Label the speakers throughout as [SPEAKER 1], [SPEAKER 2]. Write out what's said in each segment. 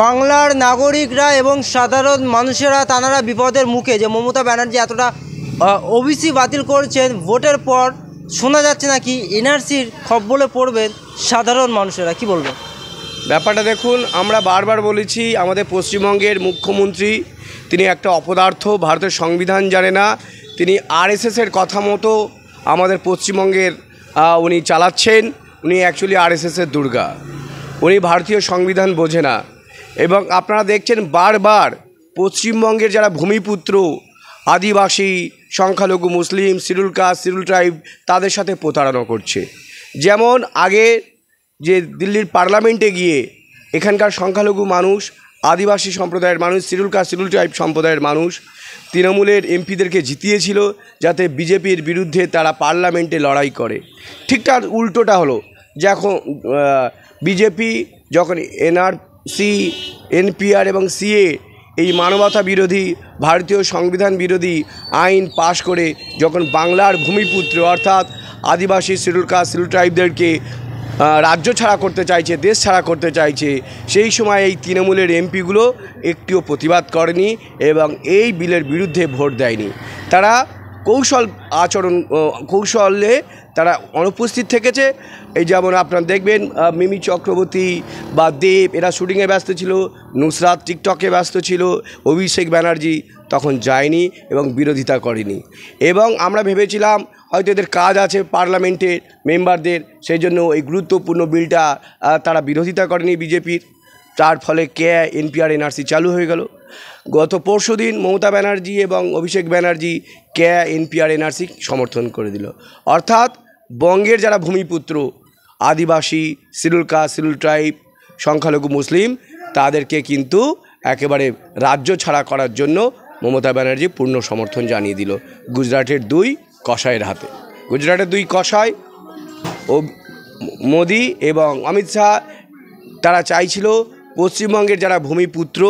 [SPEAKER 1] বাংলার নাগরিকরা এবং সাধারণ মানুষেরা তাঁরা বিপদের মুখে, যে মমতা ব্যানার্জি এতটা ওবিসি বাতিল করছেন, ভোটের পর শোনা যাচ্ছে নাকি এনআরসির খপ্পরে পড়বেন সাধারণ মানুষেরা, কি বলবেন?
[SPEAKER 2] ব্যাপারটা দেখুন, আমরা বারবার বলেছি আমাদের পশ্চিমবঙ্গের মুখ্যমন্ত্রী তিনি একটা অপদার্থ, ভারতের সংবিধান জানে না, তিনি আরএসএসের কথা মতো আমাদের পশ্চিমবঙ্গের উনি চালাচ্ছেন। উনি অ্যাকচুয়ালি আরএসএসের দুর্গা, উনি ভারতীয় সংবিধান বোঝে না। এবং আপনারা দেখছেন বারবার পশ্চিমবঙ্গের যারা ভূমিপুত্র, আদিবাসী, সংখ্যালঘু মুসলিম, শিডিউল কাস্ট, শিডিউল ট্রাইব, তাদের সাথে প্রতারণা করছে। যেমন আগে যে দিল্লির পার্লামেন্টে গিয়ে এখানকার সংখ্যালঘু মানুষ, আদিবাসী সম্প্রদায়ের মানুষ, শিডিউল কাস্ট, শিডিউল ট্রাইব সম্প্রদায়ের মানুষ তৃণমূলের এমপিদেরকে জিতিয়েছিল যাতে বিজেপির বিরুদ্ধে তারা পার্লামেন্টে লড়াই করে। ঠিক তার উল্টোটা হলো, যখন বিজেপি যখন এনআরসি, এনপিআর এবং সিএ এই মানবতা বিরোধী, ভারতীয় সংবিধান বিরোধী আইন পাশ করে যখন বাংলার ভূমিপুত্র অর্থাৎ আদিবাসী, শিডিউল কাস্ট, শিডিউল ট্রাইবদেরকে রাজ্য ছাড়া করতে চাইছে, দেশ ছাড়া করতে চাইছে, সেই সময় এই তৃণমূলের এমপিগুলো একটিও প্রতিবাদ করেনি এবং এই বিলের বিরুদ্ধে ভোট দেয়নি। তারা কৌশলে তারা অনুপস্থিত থেকেছে। এই যেমন আপনারা দেখবেন মিমি চক্রবর্তী বা দেব এরা শুটিংয়ে ব্যস্ত ছিল, নুসরাত টিকটকে ব্যস্ত ছিল, অভিষেক ব্যানার্জি তখন যায়নি এবং বিরোধিতা করেনি। এবং আমরা ভেবেছিলাম হয়তো এদের কাজ আছে পার্লামেন্টের মেম্বারদের, সেই জন্য এই গুরুত্বপূর্ণ বিলটা তারা বিরোধিতা করেনি বিজেপির, তার ফলে এনপিআর এনআরসি চালু হয়ে গেল। গত পরশু দিন মমতা ব্যানার্জি এবং অভিষেক ব্যানার্জি এনপিআর এনআরসি সমর্থন করে দিল। অর্থাৎ বঙ্গের যারা ভূমিপুত্র, আদিবাসী, শিডিউল কাস্ট, শিডিউল ট্রাইব, সংখ্যালঘু মুসলিম, তাদেরকে কিন্তু একেবারে রাজ্য ছাড়া করার জন্য মমতা ব্যানার্জি পূর্ণ সমর্থন জানিয়ে দিল গুজরাটের দুই কসাইয়ের হাতে। গুজরাটের দুই কসাই ও মোদি এবং অমিত শাহ তারা চাইছিল পশ্চিমবঙ্গের যারা ভূমিপুত্র,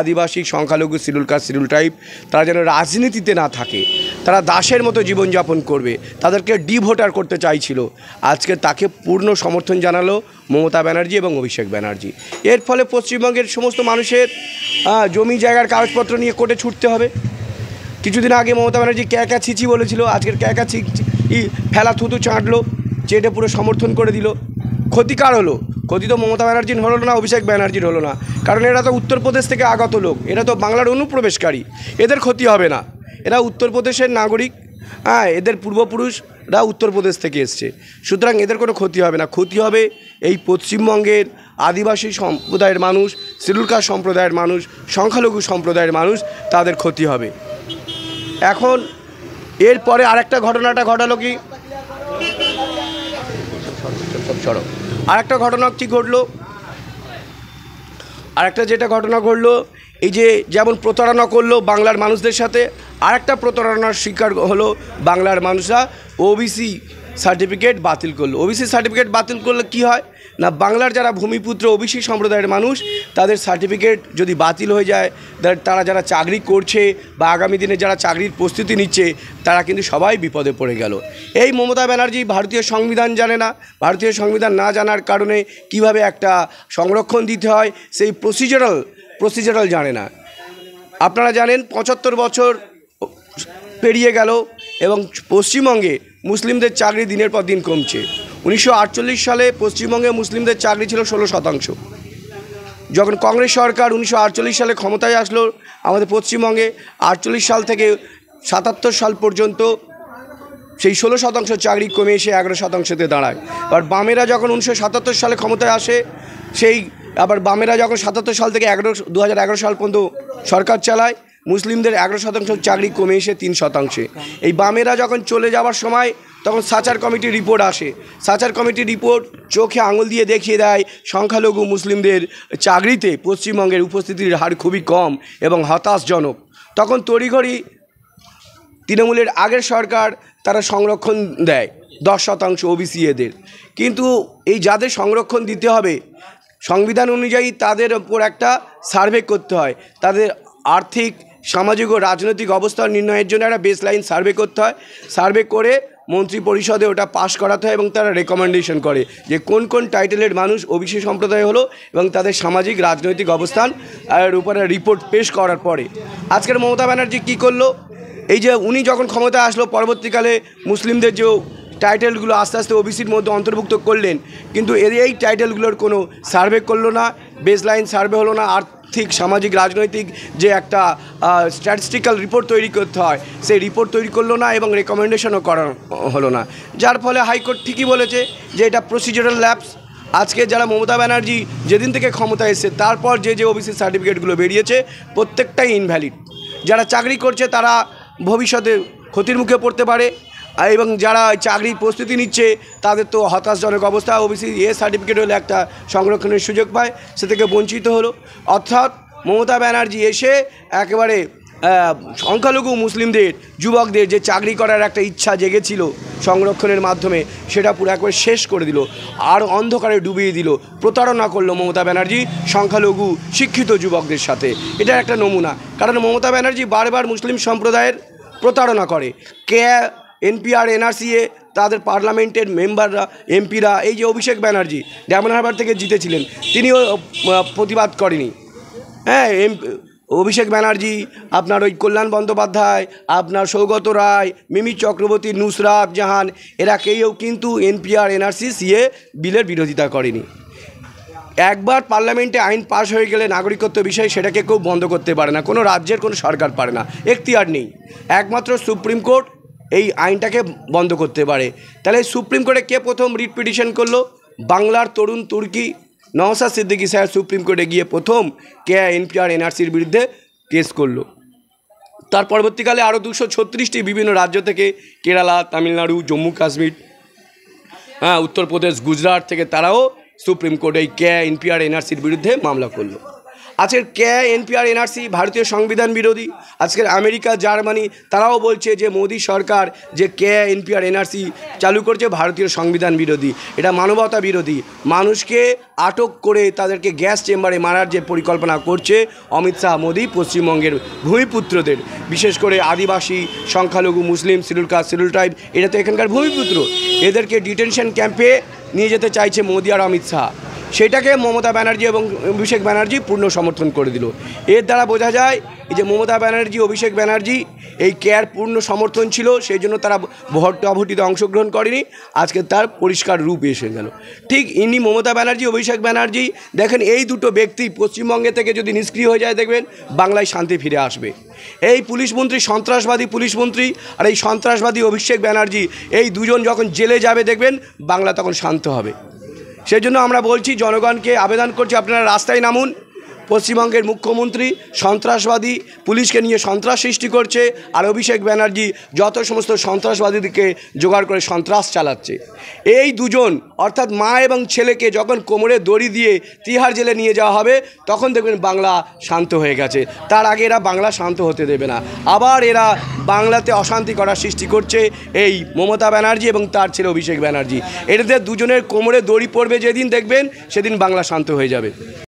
[SPEAKER 2] আদিবাসী, সংখ্যালঘু, শিডিউল কাস্ট, শিডিউল ট্রাইব, তারা যেন রাজনীতিতে না থাকে, তারা দাসের মতো জীবনযাপন করবে, তাদেরকে ডিভোটার করতে চাইছিল। আজকে তাকে পূর্ণ সমর্থন জানালো মমতা ব্যানার্জি এবং অভিষেক ব্যানার্জি। এর ফলে পশ্চিমবঙ্গের সমস্ত মানুষের জমি জায়গার কাগজপত্র নিয়ে কোর্টে ছুটতে হবে। কিছুদিন আগে মমতা ব্যানার্জি ক্যাকা ছিচি বলেছিল, আজকের ক্যাকা ছিচি ফেলা থুতু চাঁটলো, চেটে পুরো সমর্থন করে দিল। ক্ষতিকার হলো, ক্ষতি তো মমতা ব্যানার্জির হলো না, অভিষেক ব্যানার্জির হলো না, কারণ এরা তো উত্তরপ্রদেশ থেকে আগত লোক, এরা তো বাংলার অনুপ্রবেশকারী, এদের ক্ষতি হবে না। এরা উত্তরপ্রদেশের নাগরিক, এদের পূর্বপুরুষরা উত্তরপ্রদেশ থেকে এসছে, সুতরাং এদের কোনো ক্ষতি হবে না। ক্ষতি হবে এই পশ্চিমবঙ্গের আদিবাসী সম্প্রদায়ের মানুষ, শিডিউল কাস্ট সম্প্রদায়ের মানুষ, সংখ্যালঘু সম্প্রদায়ের মানুষ, তাদের ক্ষতি হবে। এখন এরপরে আরেকটা ঘটনাটা ঘটালো কি, আরেকটা ঘটনা কি ঘটলো, আরেকটা যেটা ঘটনা ঘটলো, এই যে যেমন প্রতারণা করলো বাংলার মানুষদের সাথে, আরেকটা প্রতারণার শিকার হলো বাংলার মানুষরা। ওবিসি সার্টিফিকেট বাতিল করলো। ওবিসি সার্টিফিকেট বাতিল করলে কি হয় না, বাংলার যারা ভূমিপুত্র ওবিসি সম্প্রদায়ের মানুষ, তাদের সার্টিফিকেট যদি বাতিল হয়ে যায়, তারা যারা চাকরি করছে বা আগামী দিনে যারা চাকরির প্রস্তুতি নিচ্ছে, তারা কিন্তু সবাই বিপদে পড়ে গেল। এই মমতা ব্যানার্জি ভারতীয় সংবিধান জানে না, ভারতীয় সংবিধান না জানার কারণে কিভাবে একটা সংরক্ষণ দিতে হয় সেই প্রসিজারাল জানে না। আপনারা জানেন 75 বছর পেরিয়ে গেল এবং পশ্চিমবঙ্গে মুসলিমদের চাকরি দিনের পর দিন কমছে। 1948 সালে পশ্চিমবঙ্গে মুসলিমদের চাকরি ছিল 16%। যখন কংগ্রেস সরকার 1948 সালে ক্ষমতায় আসলো আমাদের পশ্চিমবঙ্গে, 48 সাল থেকে 77 সাল পর্যন্ত সেই 16% চাকরি কমে এসে 11%-তে দাঁড়ায়। আর বামেরা যখন 1977 সালে ক্ষমতায় আসে, আবার বামেরা যখন 77 সাল থেকে 2011 সাল পর্যন্ত সরকার চালায়, মুসলিমদের 11% চাকরি কমে এসে 3%। এই বামেরা যখন চলে যাওয়ার সময় তখন সাচার কমিটির রিপোর্ট আসে। সাচার কমিটির রিপোর্ট চোখে আঙুল দিয়ে দেখিয়ে দেয় সংখ্যালঘু মুসলিমদের চাকরিতে পশ্চিমবঙ্গের উপস্থিতির হার খুবই কম এবং হতাশজনক। তখন তড়িঘড়ি তৃণমূলের আগের সরকার তারা সংরক্ষণ দেয় 10% ওবিসি এদের। কিন্তু এই যাদের সংরক্ষণ দিতে হবে, সংবিধান অনুযায়ী তাদের ওপর একটা সার্ভে করতে হয়, তাদের আর্থিক, সামাজিক ও রাজনৈতিক অবস্থা নির্ণয়ের জন্য একটা বেসলাইন সার্ভে করতে হয়। সার্ভে করে মন্ত্রী পরিষদে ওটা পাশ করাতে হয় এবং তারা রেকমেন্ডেশন করে যে কোন কোন টাইটেলের মানুষ ওবিসি সম্প্রদায় হলো এবং তাদের সামাজিক রাজনৈতিক অবস্থান আর উপরে রিপোর্ট পেশ করার পরে আজকের মমতা ব্যানার্জি কী করলো, এই যে উনি যখন ক্ষমতায় আসলো পরবর্তীকালে মুসলিমদের যে টাইটেলগুলো আস্তে আস্তে ওবিসির মধ্যে অন্তর্ভুক্ত করলেন, কিন্তু এই টাইটেলগুলোর কোনো সার্ভে করলো না, বেসলাইন সার্ভে হলো না, আর্থিক সামাজিক রাজনৈতিক যে একটা স্ট্যাটিস্টিক্যাল রিপোর্ট তৈরি করতে হয় সেই রিপোর্ট তৈরি করলো না এবং রেকমেন্ডেশনও করা হলো না, যার ফলে হাইকোর্ট ঠিকই বলেছে যে এটা প্রসিজারাল ল্যাপস। আজকে যারা মমতা ব্যানার্জি যেদিন থেকে ক্ষমতায় এসেছে তারপর যে ওবিসি সার্টিফিকেটগুলো বেরিয়েছে প্রত্যেকটাই ইনভ্যালিড। যারা চাকরি করছে তারা ভবিষ্যতে ক্ষতির মুখে পড়তে পারে এবং যারা চাকরির প্রস্তুতি নিচ্ছে তাদের তো হতাশজনক অবস্থা। ওবিসি সার্টিফিকেট হলে একটা সংরক্ষণের সুযোগ পায়, সে থেকে বঞ্চিত হলো। অর্থাৎ মমতা ব্যানার্জি এসে একেবারে সংখ্যালঘু মুসলিমদের যুবকদের যে চাকরি করার একটা ইচ্ছা জেগেছিল সংরক্ষণের মাধ্যমে সেটা পুরো একবার শেষ করে দিল, আর অন্ধকারে ডুবিয়ে দিল, প্রতারণা করলো মমতা ব্যানার্জি সংখ্যালঘু শিক্ষিত যুবকদের সাথে। এটা একটা নমুনা, কারণ মমতা ব্যানার্জি বারবার মুসলিম সম্প্রদায়ের প্রতারণা করে। এনপিআর এনআরসিএ তাদের পার্লামেন্টের মেম্বাররা এমপিরা, এই যে অভিষেক ব্যানার্জি ডায়মন্ড হারবার থেকে জিতেছিলেন তিনিও প্রতিবাদ করেনি। হ্যাঁ, অভিষেক ব্যানার্জি, আপনার ওই কল্যাণ বন্দ্যোপাধ্যায়, আপনার সৌগত রায়, মিমি চক্রবর্তী, নুসরাত জাহান, এরা কেউ কিন্তু এনপিআর এনআরসি সিএ বিলের বিরোধিতা করেনি। একবার পার্লামেন্টে আইন পাশ হয়ে গেলে নাগরিকত্ব বিষয় সেটাকে কেউ বন্ধ করতে পারে না, কোনো রাজ্যের কোনো সরকার পারে না, এখতিয়ার নেই, একমাত্র সুপ্রিম কোর্ট এই আইনটাকে বন্ধ করতে পারে। তাহলে সুপ্রিম কোর্টে কে প্রথম রিট পিটিশন করলো? বাংলার তরুণ তুর্কি নওশাদ সিদ্দিকী সাহেব সুপ্রিম কোর্টে গিয়ে প্রথম এনপিআর এনআরসির বিরুদ্ধে কেস করলো। তার পরবর্তীকালে আরও 236টি বিভিন্ন রাজ্য থেকে, কেরালা, তামিলনাড়ু, জম্মু কাশ্মীর, উত্তরপ্রদেশ, গুজরাট থেকে তারাও সুপ্রিম কোর্টে এই এনপিআর এনআরসির বিরুদ্ধে মামলা করলো। আজকের এনপিআর এনআরসি ভারতীয় সংবিধান বিরোধী। আজকের আমেরিকা, জার্মানি তারাও বলছে যে মোদী সরকার যে এনপিআর এনআরসি চালু করছে ভারতীয় সংবিধান বিরোধী, এটা মানবতা বিরোধী। মানুষকে আটক করে তাদেরকে গ্যাস চেম্বারে মারার যে পরিকল্পনা করছে অমিত শাহ মোদী পশ্চিমবঙ্গের ভূমিপুত্রদের, বিশেষ করে আদিবাসী, সংখ্যালঘু, মুসলিম, শিডিউল কাস্ট, শিডিউল ট্রাইব, এটা তো এখানকার ভূমিপুত্র, এদেরকে ডিটেনশন ক্যাম্পে নিয়ে যেতে চাইছে মোদী আর অমিত শাহ। সেটাকে মমতা ব্যানার্জি এবং অভিষেক ব্যানার্জি পূর্ণ সমর্থন করে দিল। এর দ্বারা বোঝা যায় এই যে মমতা ব্যানার্জি, অভিষেক ব্যানার্জি এই পূর্ণ সমর্থন ছিল, সেই জন্য তারা ভোটাভুটিতে অংশগ্রহণ করেনি। আজকে তার পরিষ্কার রূপ এসে গেল। ঠিক ইনি মমতা ব্যানার্জি, অভিষেক ব্যানার্জি, দেখেন এই দুটো ব্যক্তি পশ্চিমবঙ্গে থেকে যদি নিষ্ক্রিয় হয়ে যায় দেখবেন বাংলায় শান্তি ফিরে আসবে। এই পুলিশ মন্ত্রী সন্ত্রাসবাদী পুলিশ মন্ত্রী আর এই সন্ত্রাসবাদী অভিষেক ব্যানার্জি, এই দুজন যখন জেলে যাবে দেখবেন বাংলা তখন শান্ত হবে। সেই জন্য আমরা বলছি, জনগণকে আবেদন করছি, আপনারা রাস্তায় নামুন। পশ্চিমবঙ্গের মুখ্যমন্ত্রী সন্ত্রাসবাদী পুলিশকে নিয়ে সন্ত্রাস সৃষ্টি করছে, আর অভিষেক ব্যানার্জি যত সমস্ত সন্ত্রাসবাদীদেরকে জোগাড় করে সন্ত্রাস চালাচ্ছে। এই দুজন অর্থাৎ মা এবং ছেলেকে যখন কোমরে দড়ি দিয়ে তিহার জেলে নিয়ে যাওয়া হবে তখন দেখবেন বাংলা শান্ত হয়ে গেছে। তার আগে এরা বাংলা শান্ত হতে দেবে না। আবার এরা বাংলাতে অশান্তি করার সৃষ্টি করছে এই মমতা ব্যানার্জি এবং তার ছেলে অভিষেক ব্যানার্জি। এদের দুজনের কোমরে দড়ি পড়বে যেদিন দেখবেন সেদিন বাংলা শান্ত হয়ে যাবে।